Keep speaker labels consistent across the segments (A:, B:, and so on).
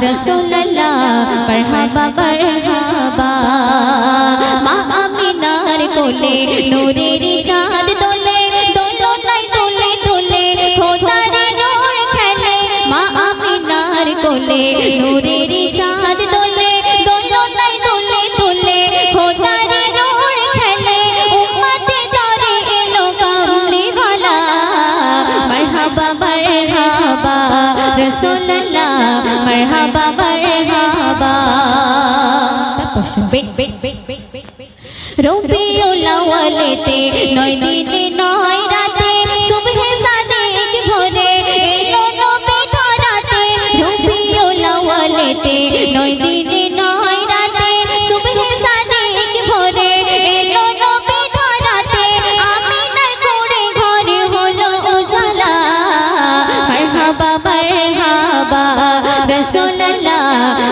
A: রসুল্লাহ মারহাবা মারহাবা। মা আমিনার কোলে নূরের চাঁদ দোলে, দোলনায় দোলে দোলে খোদার নূর খেলে। মা আমিনার কোলে নূরের চাঁদ দোলে, দোলনায় দোলে দোলে খোদার নূর খেলে। উম্মতের দরে এলো কামলিওয়ালা, মারহাবা মারহাবা রসুল্লাহ মারহাবা মারহাবা। রবিউল আউয়ালেতে 9 দিনে 9 রাতে সুবহে সাদিক ভোরে এলো নবী ধরাতে। রবিউল আউয়ালেতে 9 দিনে 9 রাতে সুবহে সাদিক ভোরে এলো নবী ধরাতে। আমিনার কোলে ঘরে হলো উজালা, মারহাবা মারহাবা রসুল্লাহ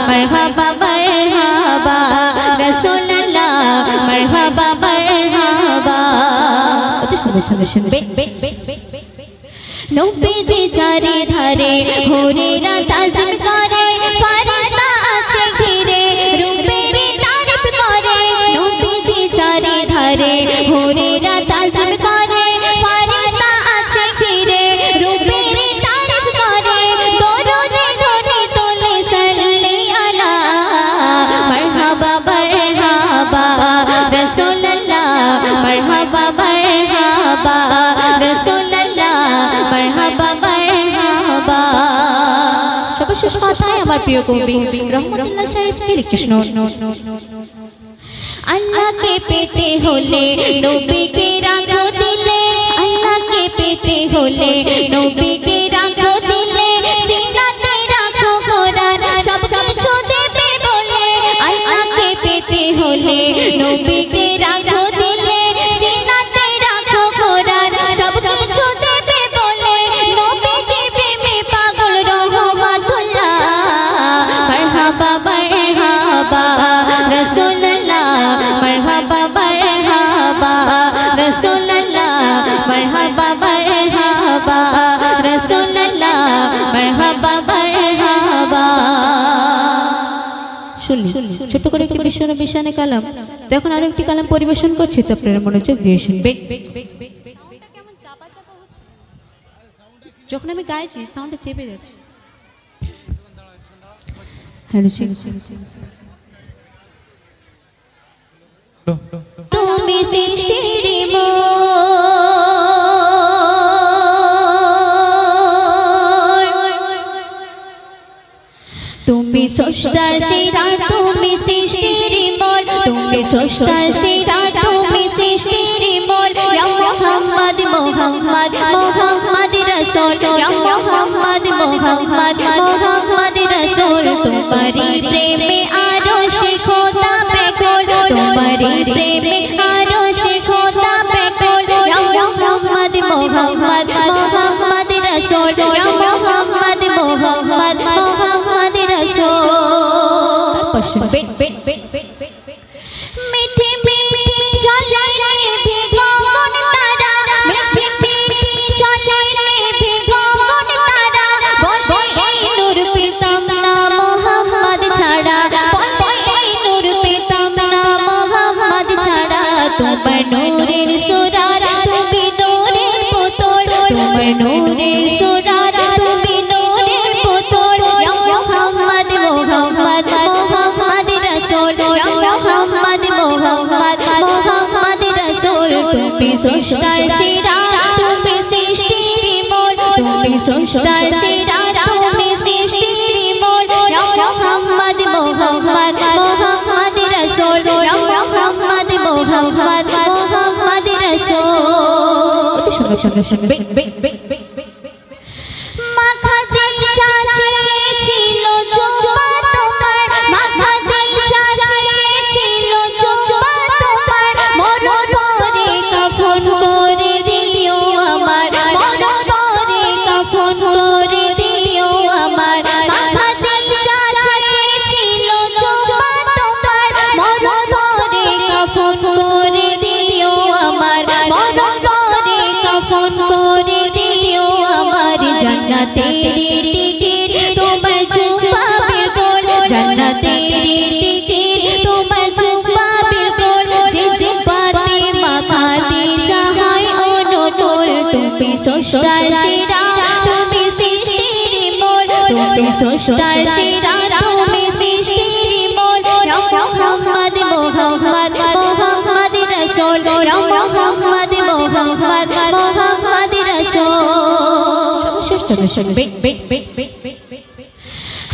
A: মারহাবা মারহাবা রসুল্লাহ মারহাবা মারহাবা। অত সুন্দর সুন্দর শুনবে। নবীজি চারিধারে হুরেরা তাজিম করে, ফেরেশতা আছে ঘিরে রূপের তারিফ করে। নবীজি চারিধারে হুরেরা তাজিম করে, ফেরেশতা আছে ঘিরে রূপের তারিফ করে। দরুদে ধ্বনি তোলে সাল্লি আলা, মারহাবা মারহাবা রসুল্লাহ মারহাবা মারহাবা রসুল্লাহ মারহাবা মারহাবা। সর্বশেষ কথায় আমার প্রিয় কবি রহমতুল্লাহ সাহেবকে লিখছে শুনুন। আল্লাহকে পেতে হলে নবীকে রাখো দিলে, আল্লাহকে পেতে হলে নবীকে রাখো দিলে। সিনাতে রাখো কোরআন সব কিছু দেবে বলে, আল্লাহকে পেতে হলে নবীকে রাখো দিলে। সিনাতে রাখো কোরআন সব কিছু দেবে বলে। নবীজির প্রেমে পাগল রহমাতুল্লাহ, মারহাবা মারহাবা রসুল্লাহ মারহাবা মারহাবা রসুল্লাহ মারহাবা মারহাবা রসুল্লাহ মারহাবা মারহাবা। শুনলি ছোট করে একটি বিশ্বনবী শানে কালাম, তো এখন আরো একটি কালাম পরিবেশন করছি, তো আপনারা মনোযোগ দিয়ে শুনবেন। যখন আমি গাইছি সাউন্ডটা চেপে যাচ্ছে। হ্যালো তুমি সৃষ্টির তুমি স্রষ্টার সেরা, তুমি সৃষ্টির মূল। তুমি স্রষ্টার সেরা, তুমি সৃষ্টির মূল। ইয়া মুহাম্মদ মুহাম্মদ মুহাম্মদ রাসূল, ইয়া মুহাম্মদ মুহাম্মদ মুহাম্মদ রাসূল। তোমারি প্রেমে আরশ খোদা বেকুল, তোমারি প্রেমে আরশ খোদা বেকুল। ইয়া মুহাম্মদ মুহাম্মদ মুহাম্মদ রাসূল, ইয়া মুহাম্মদ মুহাম্মদ মুহাম্মদ রাসূল। মিঠি মিঠি ঝলঝলে ভিগগন তারা, মিঠি মিঠি ঝলঝলে ভিগগন তারা। বলে এই নূর পেতাম না মুহাম্মদ ছাড়া, বলে এই নূর পেতাম না মুহাম্মদ ছাড়া। তোমার নূরের সুরার তুমি নূরের পুতুল, তোমার নূরের সুরার তুমি নূরের পুতুল। ইয়া মুহাম্মদ মুহাম্মদ মুহাম্মদ রাসূল, ইয়া মুহাম্মদ মুহাম্মদ মুহাম্মদ রাসূল। তুমি স্রষ্টার সেরা, তুমি সৃষ্টির মূল। তুমি স্রষ্টার সেরা, তুমি সৃষ্টির মূল। ইয়া মুহাম্মদ মুহাম্মদ মুহাম্মদ রাসূল, ইয়া মুহাম্মদ মুহাম্মদ মুহাম্মদ রাসূল। অতি সুন্দর সুন্দর শুনবে। মাখা দিল চাচিয়ে ছিল জুবা তোমার, মাখা দিল চাচিয়ে ছিল জুবা তোমার। মরণ পরে কাফন করে দিও আমার, মরণ পরে কাফন করে দিও আমার। মাখা দিল চাচিয়ে ছিল জুবা তোমার, মরণ পরে কাফন করে দিও আমার, মরণ পরে কাফন করে স্রষ্টার সেরা তুমি সৃষ্টির মূল তুমি স্রষ্টার সেরা তুমি সৃষ্টির মূল ইয়া মুহাম্মদ মুহাম্মদ মুহাম্মদ রাসূল ইয়া মুহাম্মদ মুহাম্মদ মুহাম্মদ রাসূল সর্বশ্রেষ্ঠ রাসূল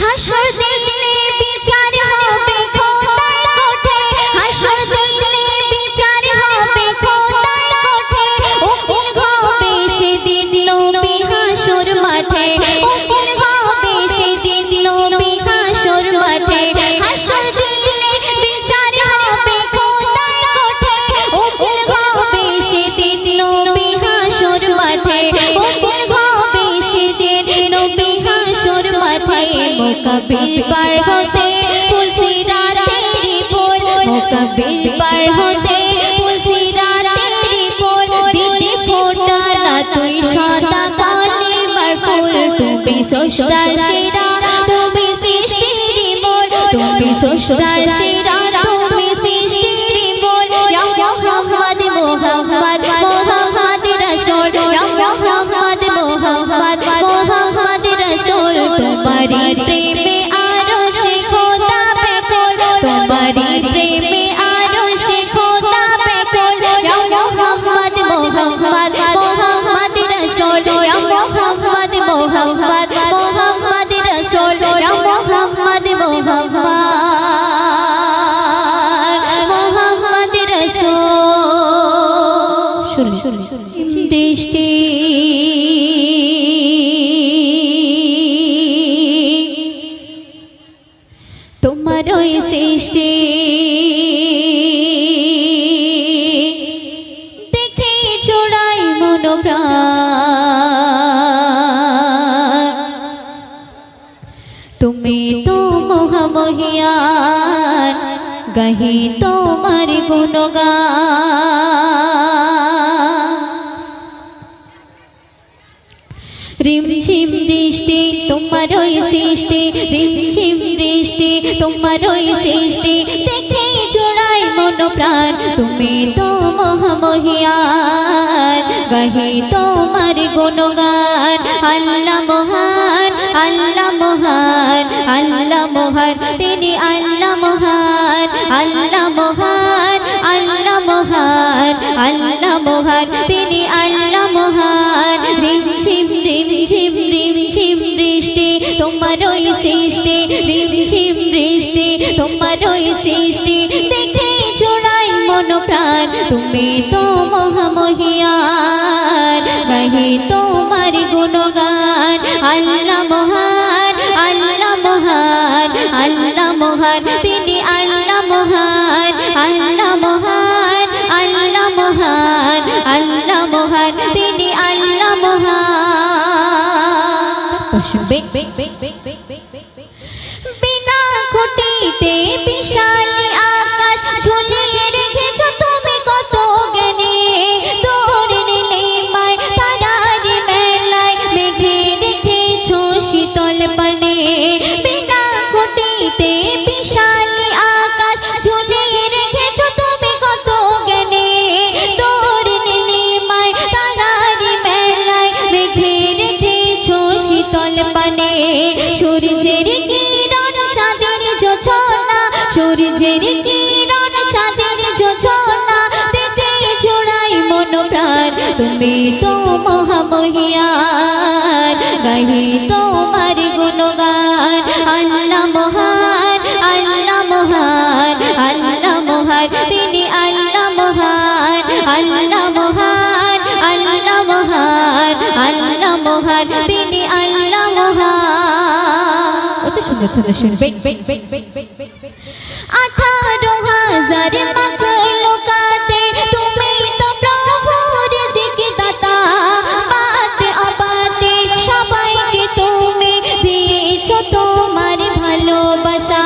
A: হাসর দিনে বিচার হবে খোদার কোঠে হাসর দিনে বিচার হবে খোদার কোঠে উকিল হবে সেদিন নবী হাসর মাঠে উকিল হবে সেদিন নবী হাসর মাঠে হাসর দিনে বিচার হবে খোদার কোঠে উকিল হবে সেদিন নবী হাসর মাঠে উকিল হবে সেদিন নবী হাসর মাঠে মুকাবিল পার হতে ফুলসিরাতের পুল মুকাবিল পার হতে ফুলসিরাতের পুল দিলে ফোটা না তুই সাদা কালিমার ফুল তুমি স্রষ্টার সেরা তুমি সৃষ্টির মূল তুমি স্রষ্টার সেরা তুমি সৃষ্টির মূল ইয়া মুহাম্মদ মুহাম্মদ মুহাম্মদ রাসূল ইয়া মুহাম্মদ মুহাম্মদ মুহাম্মদ রাসূল তোমারি প্রেমে আরশে খোদা বেকুল তোমারি প্রেমে আরশে খোদা বেকুল ইয়া মুহাম্মদ মুহাম্মদ মুহাম্মদ রাসূল ইয়া মুহাম্মদ মুহাম্মদ মুহাম্মদ রাসূল ইয়া মুহাম্মদ মুহাম্মদ মুহাম্মদ রাসূল দৃষ্টি তোমার ওই সৃষ্টি দেখে ছড়াই মন প্রাণ তুমি তো মহামহিয়ান গাহি তোমার গুণগান রিমঝিম বৃষ্টি তোমার ওই সৃষ্টি রিমঝিম বৃষ্টি তোমার ওই সৃষ্টি দেখে জোড়াই মন প্রাণ তুমি তো মহামহিয়ান গাহি তোমার গুণগান আল্লাহ মহান আল্লাহ মহান আল্লাহ মহান তিনি আল্লাহ মহান আল্লাহ মহান আল্লাহ মহান আল্লাহ মহান তিনি আল্লাহ মহান রিমঝিম রিমঝিম রিমঝিম বৃষ্টি তোমার ওই সৃষ্টি রিমঝিম বৃষ্টি তোমার ওই সৃষ্টি দেখে ছড়াই মন প্রাণ তুমি তো মহামহিয়ান গাহি তোমার গুণগান আল্লাহ মহান আল্লাহ মহান আল্লাহ মহান তিনি আল্লাহ মহান আল্লাহ মহান আল্লাহ মহান আল্লাহ মহান তিনি আল্লাহ মহান বিনা খুঁটিতে বিশালী আকাশ ঝুলিয়ে রেখেছো তুমি কত জ্ঞানে তোর নীলিমায় তারার মেলায় মেঘে রেখেছো শীতল পানে বিনা খুঁটিতে বিশালী আকাশ ঝুলিয়ে রেখেছো তুমি কত জ্ঞানে তোর নীলিমায় তারার মেলায় মেঘে রেখেছো শীতল পানে সূর্যের কিরণ চাঁদের জোছনা সূর্যের কিরণ চাঁদের জোছনা দেখে জোড়াই মন প্রাণ তুমি তো মহামহিয়ান গাহি তোমার গুণগান আল্লাহ মহান আল্লাহ মহান আল্লাহ মহান তিনি আল্লাহ মহান আল্লাহ মহান আল্লাহ মহান আল্লাহ মহান তিনি আল্লাহ মহান কত সুন্দর সুন্দর শুনবে 18,000 মাখলুকাতে তুমি তো প্রভু রিজিক দাতা বাতে অবাতে সবাইকে তুমি দিয়েছো তোমার ভালোবাসা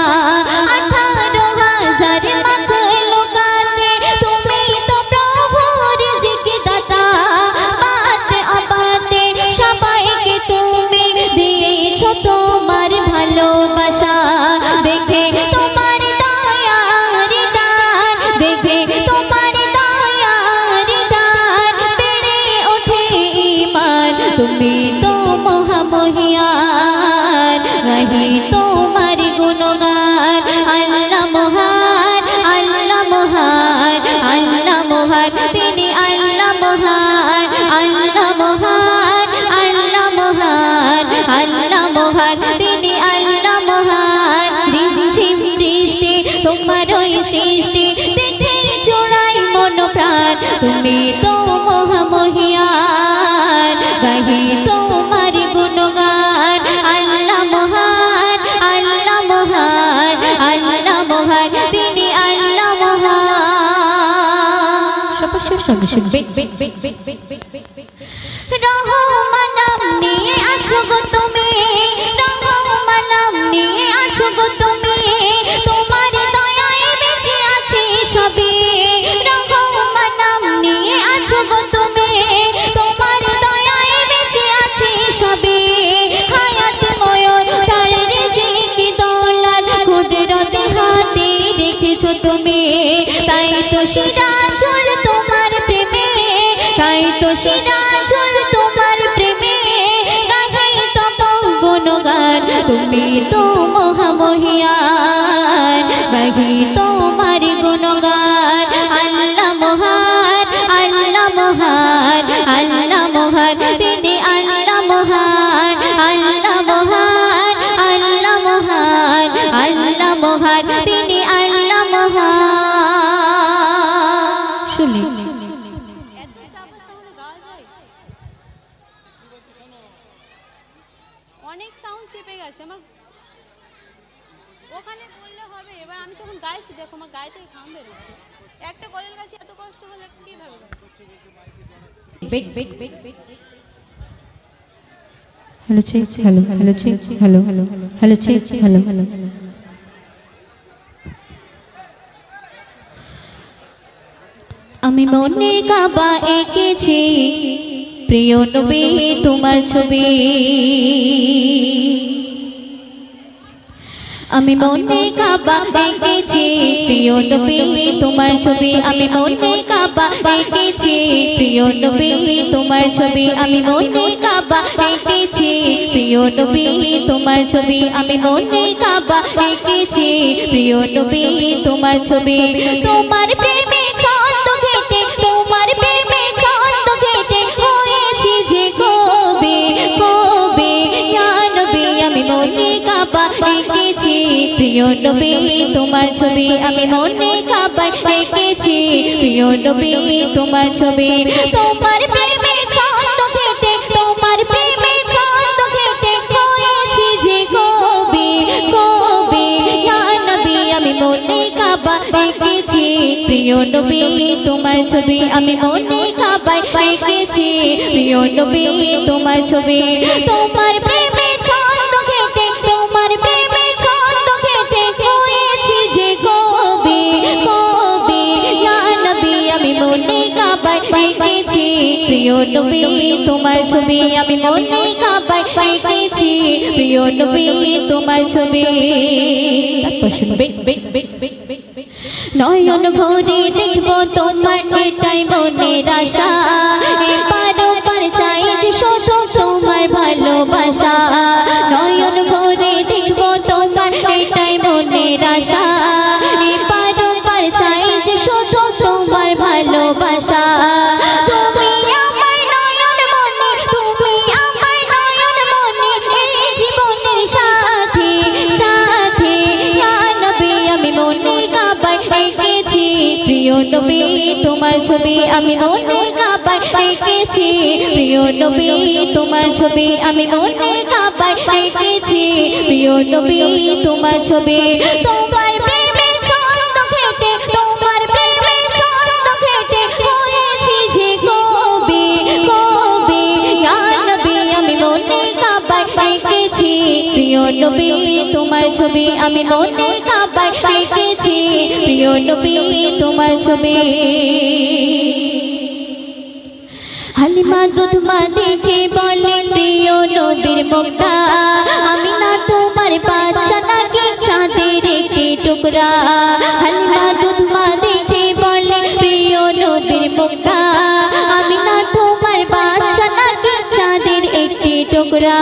A: 18,000 মাখলুকাতে তুমি তো প্রভু রিজিক দাতা বাতে অবাতে সবাইকে তুমি দিয়েছো তোমার ভালোবাসা দেখে তোমার দয়ার দান দেখে তোমার দয়ার দান বেড়ে ওঠে ঈমান তুমি তো মহামহিয়ান গাহি তোমার গুণগান আল্লাহ মহান আল্লাহ মহান আল্লাহ মহান তিনি আল্লাহ মহান সবার সঙ্গে শুনবে রহমান নাম নিয়ে আছো গো তুমি রহমান নাম নিয়ে আছো গো তুমি তোমার দয়ায় বেঁচে আছে সবে রহমান নাম নিয়ে আছো গো তুমি তোমার দয়ায় বেঁচে আছে সবে হায়াত ময়ূর তার রিজিক দৌলত কুদরতে হাতে রেখেছো তুমি তাই তো সিরাজুল তোমার প্রেমে তাই তো সিরাজুল তোমার প্রেমে গাহি তব গুণগান তুমি তো মহামহিয়ান গাহি তোমার গুণগান আল্লাহ মহান আল্লাহ মহান আল্লাহ মহান তিনি আল্লাহ মহান আল্লাহ মহান আল্লাহ মহান আল্লাহ মহান তিনি আল্লাহ মহান শুনি
B: অনেক সাউন্ড চেপে গেছে আমার ওখানে বললে হবে এবার আমি যখন গাইছি দেখো আমার গায়ে থেকে ঘাম বেরোচ্ছে একটা গলের গাছে এত কষ্ট হলে কিভাবে
A: hello check hello hello check hello hello hello check hello hello আমি মনে কাবা এঁকেছি প্রিয় নবী তোমার ছবি আমি মনে কাবা এঁকেছি প্রিয় নবী তোমার ছবি আমি মনে কাবা এঁকেছি প্রিয় নবী তোমার ছবি আমি মনে কাবা এঁকেছি প্রিয় নবী তোমার ছবি আমি মনে কাবা এঁকেছি প্রিয় নবী তোমার ছবি তোমার প্রেমে ছন্দ কেটে তোমার প্রেমে ছন্দ কেটে হয়েছি যে কবি কবি ইয়া নবী আমি মনে কাবা এঁকেছি প্রিয় নবী তোমার ছবি আমি মনে কাবা এঁকেছি প্রিয় নবী তোমার ছবি তোমার প্রেমে ছন্দ কেটে তোমার প্রেমে ছন্দ কেটে হয়েছি যে কবি কবি ইয়া নবী আমি মনে কাবা এঁকেছি প্রিয় নবী তোমার ছবি আমি মনে কাবা এঁকেছি প্রিয় নবী তোমার ছবি তোমার প্রেমে ছন্দ কেটে তোমার প্রেমে ছন্দ কেটে হয়েছি যে কবি কবি ইয়া নবী আমি মনে কাবা এঁকেছি প্রিয় নবী তোমার ছবি আমি মনে কাবা এঁকেছি প্রিয় নবী তোমার ছবি তারপর শুনবে নয়ন ভরে দেখবো তোমার এটাই মনের আশা এপার ওপার চাই যে শুধু তোমার ভালোবাসা নয়ন ভরে দেখবো তোমার এটাই মনের আশা এপার ওপার চাই যে শুধু তোমার ভালোবাসা তুমি আমার নয়ন মনে তুমি আমার নয়ন মনে এই জীবনের সাথী সাথী ইয়া নবী আমি মনে কাবা এঁকেছি প্রিয় নবী তোমার ছবি আমি মনে কাবা এঁকেছি প্রিয় নবী তোমার ছবি আমি মনে কাবা এঁকেছি প্রিয় নবী তোমার ছবি তোমার প্রেমে ছন্দ কেটে তোমার প্রেমে ছন্দ কেটে হয়েছি যে কবি কবি ইয়া নবী আমি মনে কাবা এঁকেছি প্রিয় নবী তোমার ছবি আমি মনে কাবা এঁকেছি প্রিয় নবী তোমার ছবি হালিমা দুধমা দেখে বলে প্রিয় নবীর মুখটা আমি না তোমার বাচ্চা নাকি চাঁদের একটি টুকরা হালিমা দুধমা দেখে বলে প্রিয় নবীর মুখটা আমি না তোমার বাচ্চা নাকি চাঁদের একটি টুকরা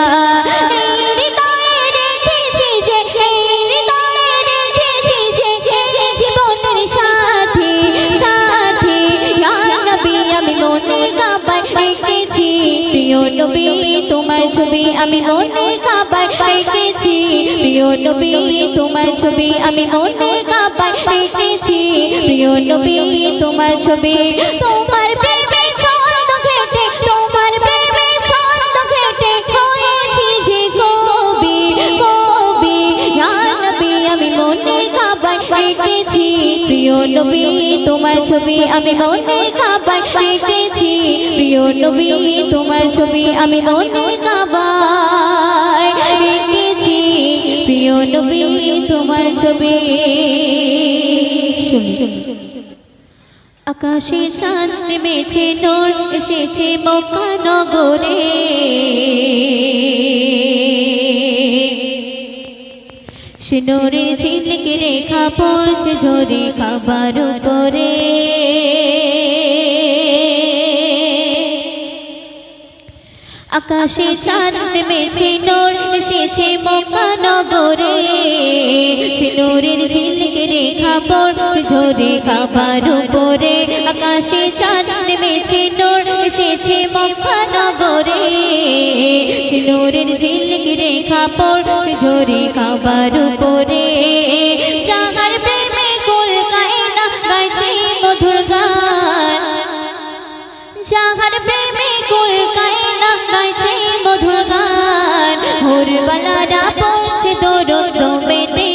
A: এই হৃদয়ে রেখেছি যে এই হৃদয়ে রেখেছি যে এই জীবনের সাথী সাথী ইয়া নবী আমি মনে কাবা এঁকেছি প্রিয় নবী তোমার ছবি আমি মনে কাবা এঁকেছি প্রিয় নবী তোমার ছবি আমি মনে কাবায় এঁকেছি প্রিয় নবী তোমার ছবি তোমার প্রেমে ছন্দ ঘেটে তোমার প্রেমে ছন্দ ঘেটে হয়েছি যে কবি কবি ইয়া নবী আমি মনে কাবায় এঁকেছি প্রিয় নবী তোমার ছবি আমি মনে কাবায় এঁকেছি প্রিয় নবী তোমার ছবি আমি মনে কাবায় এঁকেছি প্রিয় নবী তোমার ছবি আকাশে চাঁদ নেমেছে নূর এসেছে মক্কা নগরে সে নূরের ঝিলকে রেখা পড়ছে ঝরে কাবার উপরে আকাশে চাঁদ নেমেছে নূর এসেছে মক্কা নগরে সে নূরের ঝিলকে রেখা পড়ছে ঝরে কাবার উপরে আকাশে চাঁদ নেমেছে নূর এসেছে মক্কা নগরে সে নূরের ঝিলকে রেখা পড়ছে ঝরে কাবার উপরে যাহার প্রেমে কুল কায়না গাইছে মধুর গান যাহার প্রেমে কুল কায়না গাইছে মধুর গান ভোরবেলারা পড়ছে দরুদ দমেতে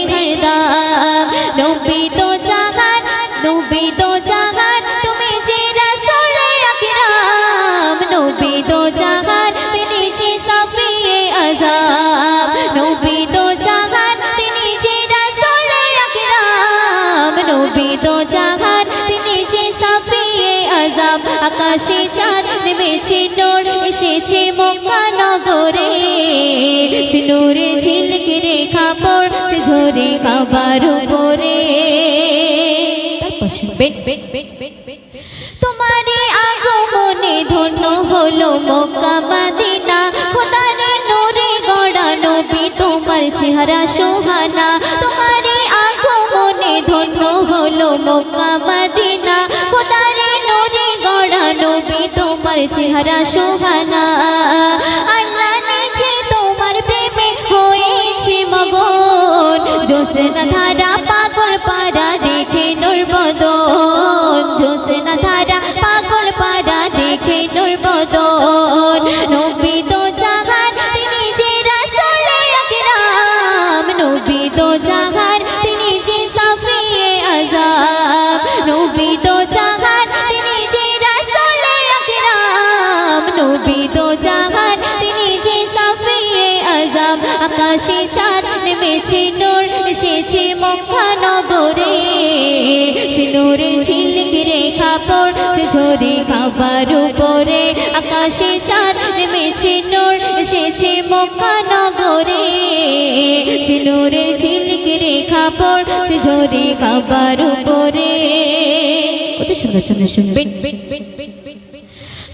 A: হরদম নবী তো জাগান নবী তো জাগান তুমি যে রাসূল আকরাম নবী তো জাগান তিনি যে সাফিয়ে আযম নবী তো জাগান তিনি যে রাসূল আকরাম নবী তো জাগান তিনি যে সাফিয়ে আযম আকাশে চাঁদ নেমেছে নূর এসেছে মক্কা নগরে সে নূরের ঝিলকে রেখা পড়ছে ঝরে কাবার উপরে তোমারে আগমনে ধন্য হলো মক্কা মদিনা খোদার নূরে গড়া নবী তোমার চেহারা সোহানা তোমারে আগমনে ধন্য হলো মক্কা মদিনা খোদার নূরে গড়া নবী তোমার চেহারা সোহানা আল্লাহ নিজে তোমার প্রেমে হয়েছে মগন জোসনা ধারা পাগল পারা দেখে নূর বদন জোসনা ধারা পাগল পারা দেখে নূর বদন নবী তো জাগান তিনি যে রাসূল আকরাম নবী তো জাগান তিনি যে সাফিয়ে আযম নবী তো জাগান তিনি যে রাসূল আকরাম নবী তো জাগান তিনি যে সাফিয়ে আযম আকাশে চাঁদ নেমেছে নূর এসেছে মক্কা নগরে সে নূরের ঝিলকে রেখা পড়ছে ঝরে কাবার উপরে আকাশে চাঁদ নেমেছে নূর এসেছে মক্কা নগরে সে নূরের ঝিলকে রেখা পড়ছে ঝরে কাবার উপরে কত সুন্দর সুন্দর শুনবেন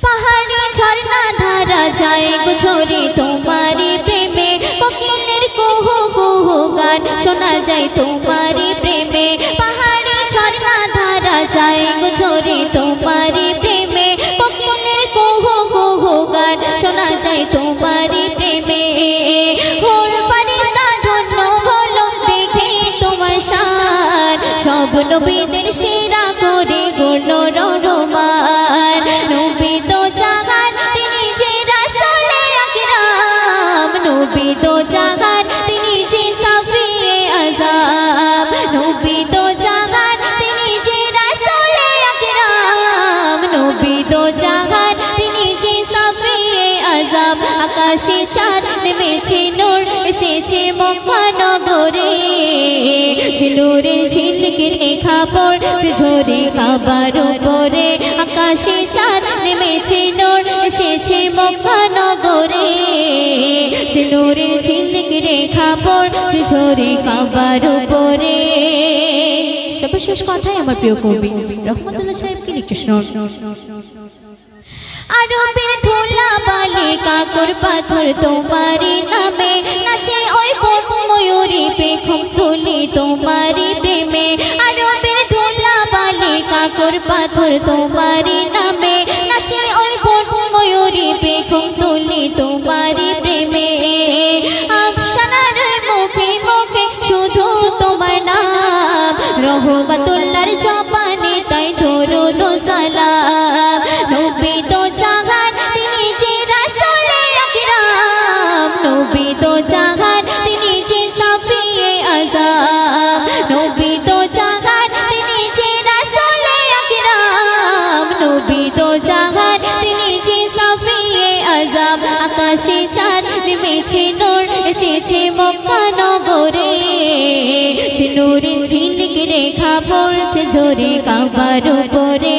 A: পাহাড়ি ঝর্ণা ধারা যায় গো ঝরে তোমারি প্রেমে কোকিলের কুহু কুহু গান শোনা যায় তোমারি প্রেমে পাহাড়ি ঝর্ণা ধারা যায় গো ঝরে তোমারি প্রেমে কোকিলের কুহু কুহু গান শোনা যায় তোমারি প্রেমে হুর ফারিস্তা ধন্য হলো দেখে তোমার শান সব নবীদের সেরা করে গড়ল রহমান নবী তো জাগান তিনি যে রাসূল আকরাম নবী তো জাগান তিনি যে সাফিয়ে আযম নবী তো জাগান তিনি যে রাসূল আকরাম নবী তো জাগান তিনি যে সাফিয়ে আযম আকাশে চাঁদ নেমেছে নূর এসেছে মক্কা নগরে সে নূরের ঝিলকে রেখা পড়ছে ঝরে কাবার উপরে আকাশে চাঁদ নেমেছে নূর এসেছে মক্কা নগরে সে নূরের ঝিলকে রেখা পড়ছে ঝরে কাবার উপরে সর্বশেষ কথাই আমার প্রিয় কবি রহমতুল্লাহ সাহেবকে লিখছে আরবের ধুলা বালি কাকর পাথর তোমারি নামে নাচে ওই বন ময়ূরী পেখম তুলি তোমারি প্রেমে আরবের ধুলা বালি কাকর পাথর তোমারি নামে নাচে ওই বন ময়ূরী পেখম তুলি তোমারি প্রেমে আফসানার মুখ আযাব নবী তো জাহান তিনি যে রাসূলে আকরাম নবী তো জাহান তিনি যে সাফিয়ে আযাব আকাশে চাঁদ নেমেছে নূর এসেছে মক্কা নগরে সে নূরের ঝিলিক রেখা পড়ছে ঝরে কাবার উপরে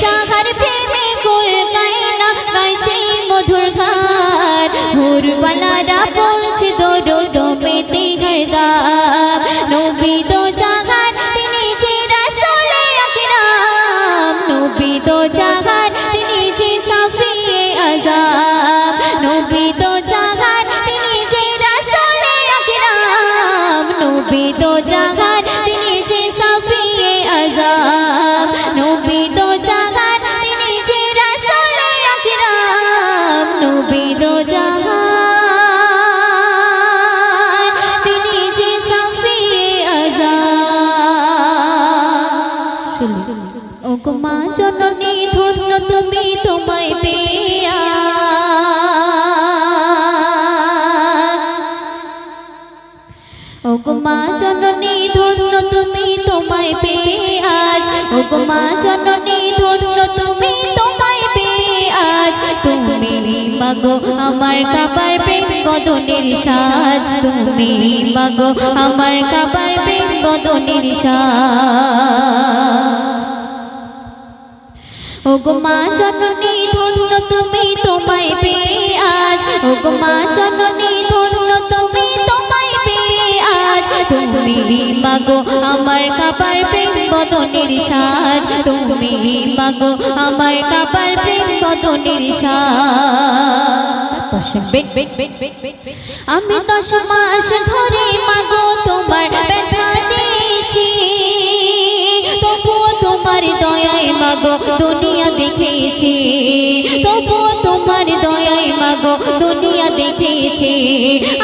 A: জাহার প্রেমে কুল কায়না গাইছে মধুর গান হুরবালারা পড়ছে দরুদ পেতে হরদাম নবী তো জাহান তিনি যে রাসূলে আকরাম নবী তো জাহান তিনি যে সাফিয়ে আযাব নবী তো জাহান তিনি যে রাসূলে আকরাম নবী তো জাহান তিনি যে সাফিয়ে আযাব নবী তো জাহান তিনি যে রাসূলে আকরাম নবী তো জাহান তিনি যে সাফিয়ে আযাব ও গো মা জননী ধন্য তুমি তোমায় পেয়া ও গো মা জননী ধন্য তুমি তোমায় পেয়ে আজ ও গো মা জননী ধন্য তুমি তোমায় পেয়ে আজ তুমি মাগো আমার কাবার প্রেম বদনের সাজ তুমি মাগো আমার কাবার প্রেম বদনের সাজ ও গো মা জননী ধন্য তুমি তোমায় পেয়ে আজ ও গো মা জননী ধন্য তুমি তোমায় পেয়ে আজ তুমি মাগো আমার কাবার প্রেম বদনের সাজ তুমি মাগো আমার কাবার প্রেম বদনের সাজ আমি 10 মাস ধরে মাগো তোমার ব্যথা দিয়েছি তবুও তোমার দয়ায় মাগো দুনিয়া দেখেছি তবুও তোমার দয়ায় মাগো দুনিয়া দেখেছি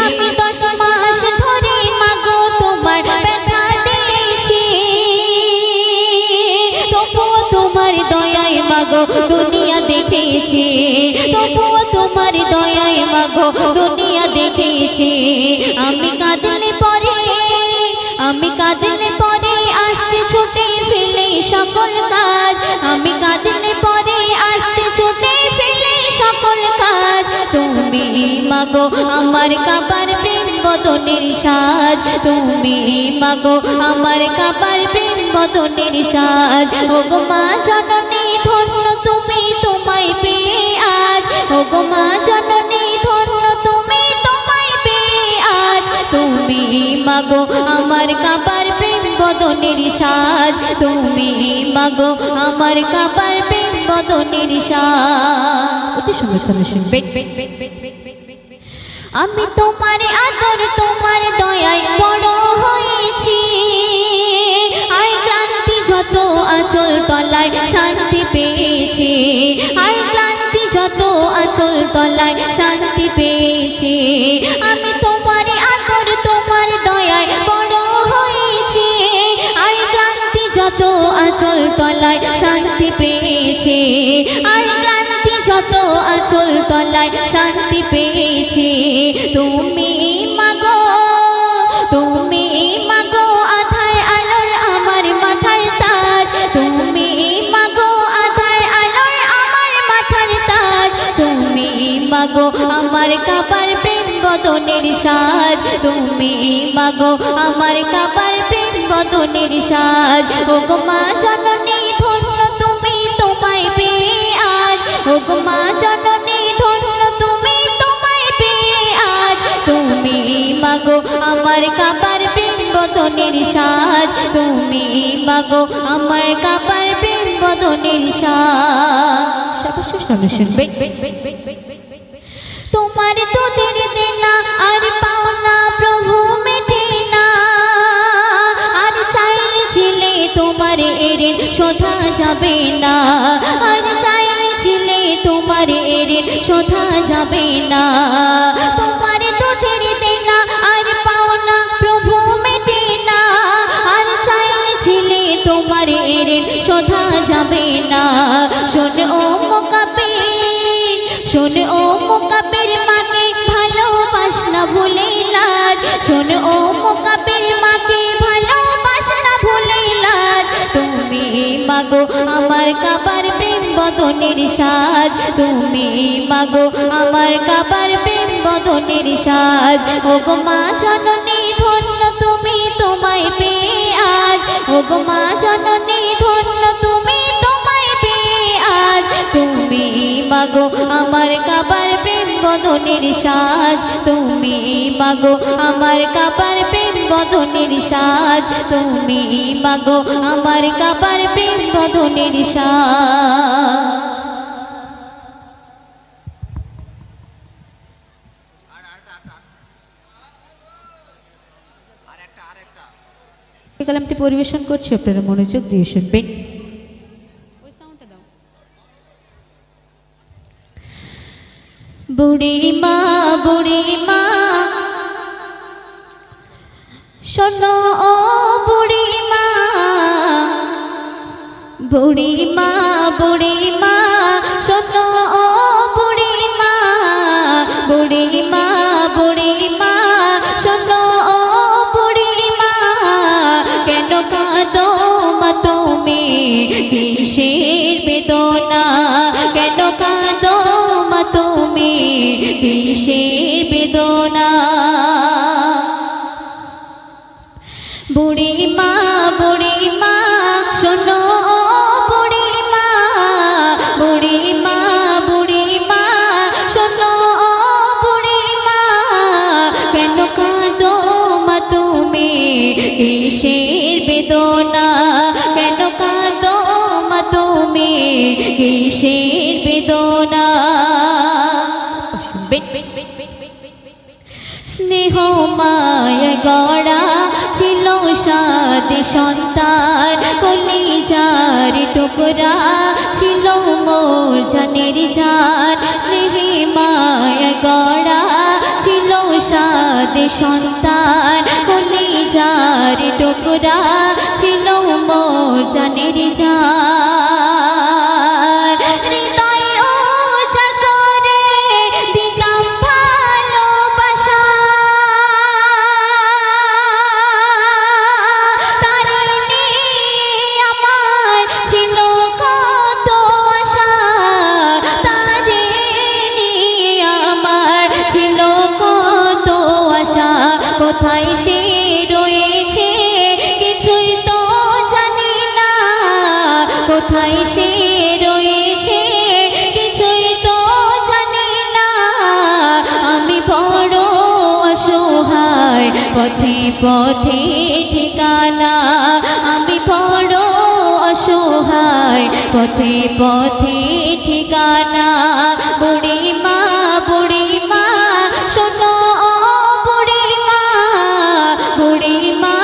A: আমি 10 মাস ধরে মাগো তোমার ব্যথা দিয়েছি তবুও তোমার দয়ায় মাগো দুনিয়া দেখেছি তবুও তোমার দয়ায় মাগো দুনিয়া দেখেছি আমি কাঁদলে পরে আসতে ছুটে ফেলে সকল কাজ আমি কাঁদলে পরে আসতে ছুটে ফেলে সকল কাজ তুমি মাগো আমার কাবার প্রেম বদনের সাজ তুমি মাগো আমার কাবার প্রেম বদনের সাজ ও গো মা জননী ধন্য তুমি তোমায় পেয়ে আজ ও গো মা জননী ধন্য তুমি তোমায় পেয়ে আজ তুমি মাগো আমার কাবার প্রেম বদনের সাজ তুমি মাগো আমার কাবার প্রেম বদনের সাজ অতি সুন্দর চলে শুনবে আমি তোমার আদর তোমার দয়ায় বড় হয়েছি আর ক্লান্তি যত আঁচল তলায় শান্তি পেয়েছি আর ক্লান্তি যত আঁচল তলায় শান্তি পেয়েছি আমি তোমার আদর তোমার দয়ায় বড় হয়েছি আর ক্লান্তি যত আঁচল তলায় শান্তি পেয়েছি আর ক্লান্তি যত আঁচল তলায় শান্তি পেয়েছি তুমি মাগো আধার আলোর আমার মাথার তাজ তুমি মাগো আধার আলোর আমার মাথার তাজ তুমি মাগো আমার কাবার প্রেম বদনের সাজ তুমি মাগো আমার কাবার প্রেম বদনের সাজ ও গো মা জননী ধন্য তুমি তোমায় পেয়ে আজ ও গো মা জননী ধন্য তুমি তোমায় পেয়ে আজ তুমি মাগো আমার কাবার প্রেম বদনের সাজ তুমি মাগো আমার কাবার প্রেম বদনের সাজ সর্বশ্রেষ্ঠ শুনবে তোমার দুধের দেনা আর পাওনা প্রভু মেটে না আর চাইলে ছিলে তোমার এরেন শোধা যাবে না আর চাইলে ছিলে তোমার এরেন শোধা যাবে না তোমার দুধের দেনা আর পাওনা প্রভু মেটে না আর চাইলে ছিলে তোমার এরেন শোধা যাবে না শোন ও মুকাব্বির শোন ও মুকাব্বির মাকে ভালোবাস না ভুলে লাজ শোন ও মুকাব্বির মাগো আমার কাবার প্রেম বদনের সাজ, তুমি মাগো আমার কাবার প্রেম বদনের সাজ। ওগো মা জননী ধন্য তুমি তোমায় পেয়ে আজ, ওগো মা জননী ধন্য তুমি তোমায় পেয়ে আজ। তুমি মাগো আমার কাবার প্রেম বদনের সাজ, তুমি মাগো আমার কাবার প্রেম বদনের সাজ, তুমি মাগো আমার কাবার প্রেম বদনের সাজ। এই কালামটি পরিবেশন করছি, আপনারা মনোযোগ দিয়ে শুনবেন।
B: ওই সাউন্ডটা দাও।
A: বুড়ি মা শোনো ও বুড়ি মা, বুড়ি মা শোনো ও বুড়ি মা, বুড়ি মা শোনো ও বুড়ি মা। কেন কাঁদো মা তুমি কিসের বেদনা, কেন কাঁদো মা তুমি কিসের বেদনা। বুড়ি মা শোনো ও বুড়ি মা, বুড়ি মা শোনো ও বুড়ি মা। কেন কাঁদো মা তুমি কিসের বেদনা, কেন কাঁদো মা তুমি কিসের বেদনা। স্নেহ মায় গড়া ছিল সাত সন্তান, কলিজার টুকরা ছিল মোর জানের জান। স্নেহে মায় গড়া ছিল সাত সন্তান, কলিজার টুকরা ছিল মোর জানের জান। হৃদয় উজাড় করে দিতাম ভালোবাসা, তারে নিয়ে আমার ছিল কত আশা, তারে নিয়ে আমার ছিল কত আশা। কোথায় সে রয়েছে কিছুই তো জানি না, কোথায় সে রয়েছে কিছুই তো জানি না। আমি বড় অসহায় পথে পথে ঠিকানা, আমি বড় অসহায় পথে পথে ঠিকানা। বুড়ি মা শোনো ও বুড়ি মা,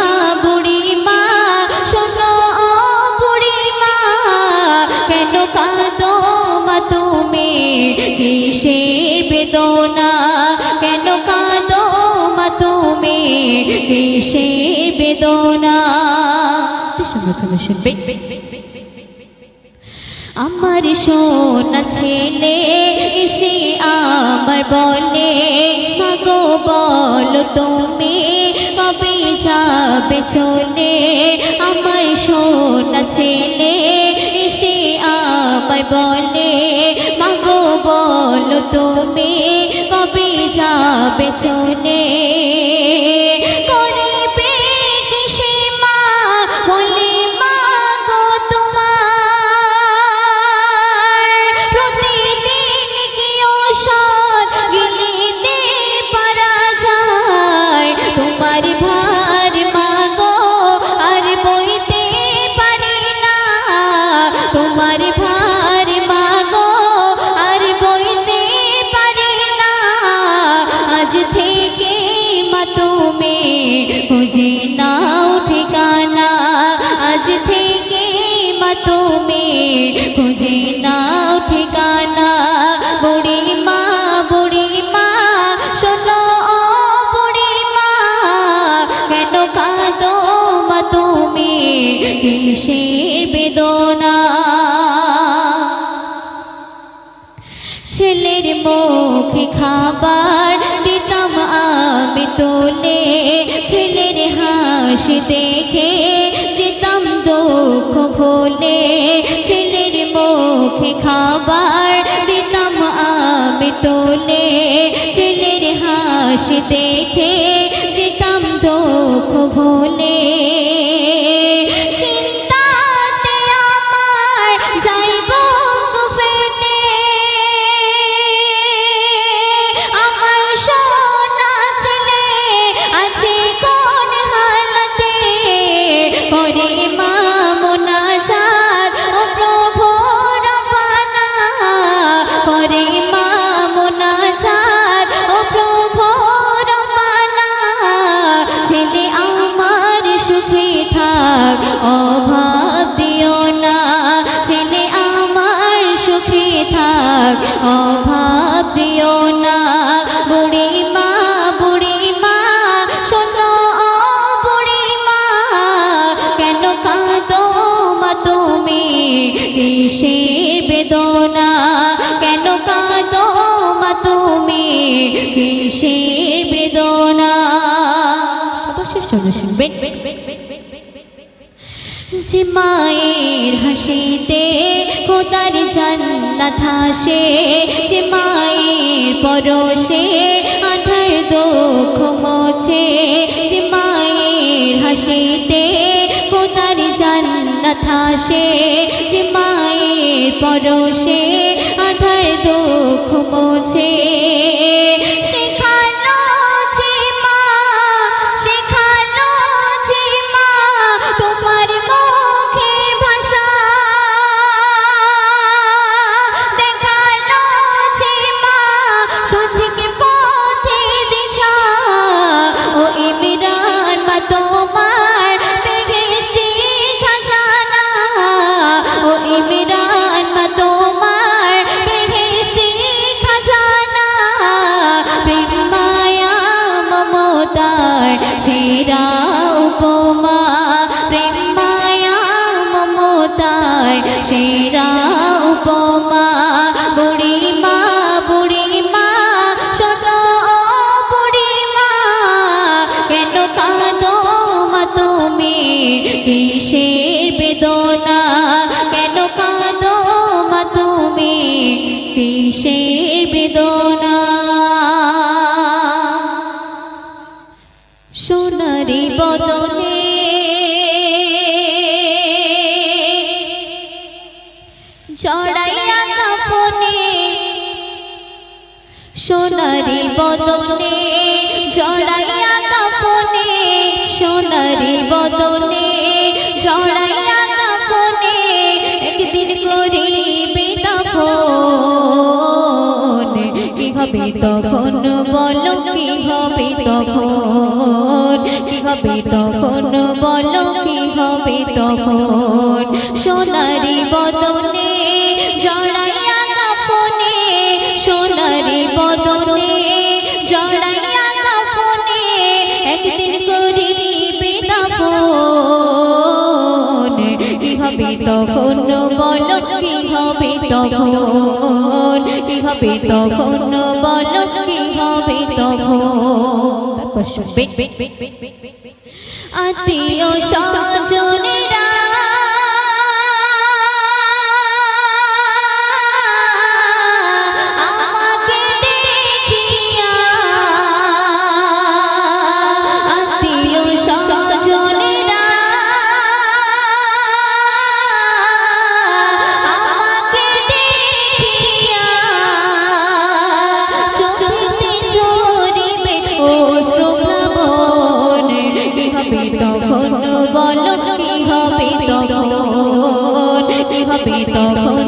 A: বুড়ি মা শোনো ও বুড়ি মা। কেন কাঁদো মা তুমি কিসের বেদনা, কেন কাঁদো মা তুমি কিসের বেদনা। শুনবে আমার সোনা ছেলে এসে আমার বলে, মাগো বলো তুমি কবে যাবে চলে। আমার সোনা ছেলে এসে আমায় বলে, মাগো বলো তুমি কবে যাবে চলে। করিবে কিসে মা বলে মাগো তোমার, প্রতিদিন কি ওষুধ গিলিতে পারা যায়। তোমার ভার মাগো আর বইতে পারি না, তোমার ভার মাগো আর বইতে পারি না। আজ থেকে মা তুমি খুঁজে নাও ঠিকানা, আজ থেকে মা তুমি খুঁজে নাও ঠিকানা। বুড়ি মা শোনো ও বুড়ি মা। কেন কাঁদো মা তুমি কিসের বেদনা। ছেলের মুখে খাবার দিতাম আমি তোলে, ছেলের হাসি দেখে যেতাম দোকানে দুঃখ ভুলে ছেলের মুখে খাবার দিতাম আমি তুলে ছেলের হাসি দেখে যেতাম দুঃখ ভুলে চিন্তাতে আমার যাইব ফেটে আমার সোনা ছেলে আছে কোন হালতে করে মা মোনাজাত ও প্রভু রব্বানা করে মা মোনাজাত ও প্রভু রব্বানা ছেলে আমার সুখে থাক অভাব দিও না ছেলে আমার সুখে থাক অভাব দিও না বুড়ি মা শোনো ও বুড়ি মা কেন কাঁদো মা তুমি কিসের বেদনা কেন কাঁদো মা তুমি কিসের বেদনা সর্বশেষ শুনবেন যে মায়ের হাসিতে খোদার জান্নাত হাসে যে মায়ের পরশে আধার দুঃখ মোছে যে মায়ের হাসিতে খোদার জান্নাত হাসে যে মায়ের পরশে আধার দুঃখ মোছে তোমার মুখে ভাষা দেখালো যে মা সঠিক পথে দিশা ও ইমরান মা তোমার বেহেশতি খাজানা ও ইমরান মা তোমার বেহেশতি খাজানা প্রেম মায়া মমতার সেরা উপমা প্রেম মায়া মমতায় সেরা উপমা বুড়ি মা শোনো ও বুড়ি মা কেন কাঁদো মা তুমি কিসের বেদনা কেন কাঁদো মা তুমি কিসের বেদনা সোনারি বদনে জড়াইয়া কাফনে সোনারি বদনে জড়াইয়া কাফনে সোনারি বদনে জড়াইয়া কাফনে একদিন করিবে দাফন কি হবে তখন বলো কি হবে তখন কি হবে তখন বলো কি হবে তখন সোনারি বদনে জড়াইয়া কাফনে সোনারি বদনে জড়াইয়া কাফনে একদিন করিবে দাফন কি হবে তখন বলো কি হবে তখন কি হবে তখন বলো কি হবে তখন তারপর শুনবে আত্মীয় স্বজনেরা আমাকে দেখিয়া আত্মীয় স্বজনেরা আমাকে দেখিয়া চোখেতে ঝরিবে অশ্রুপ্লাবন কি হবে তখন বলো কি হবে তখন কি হবে তখন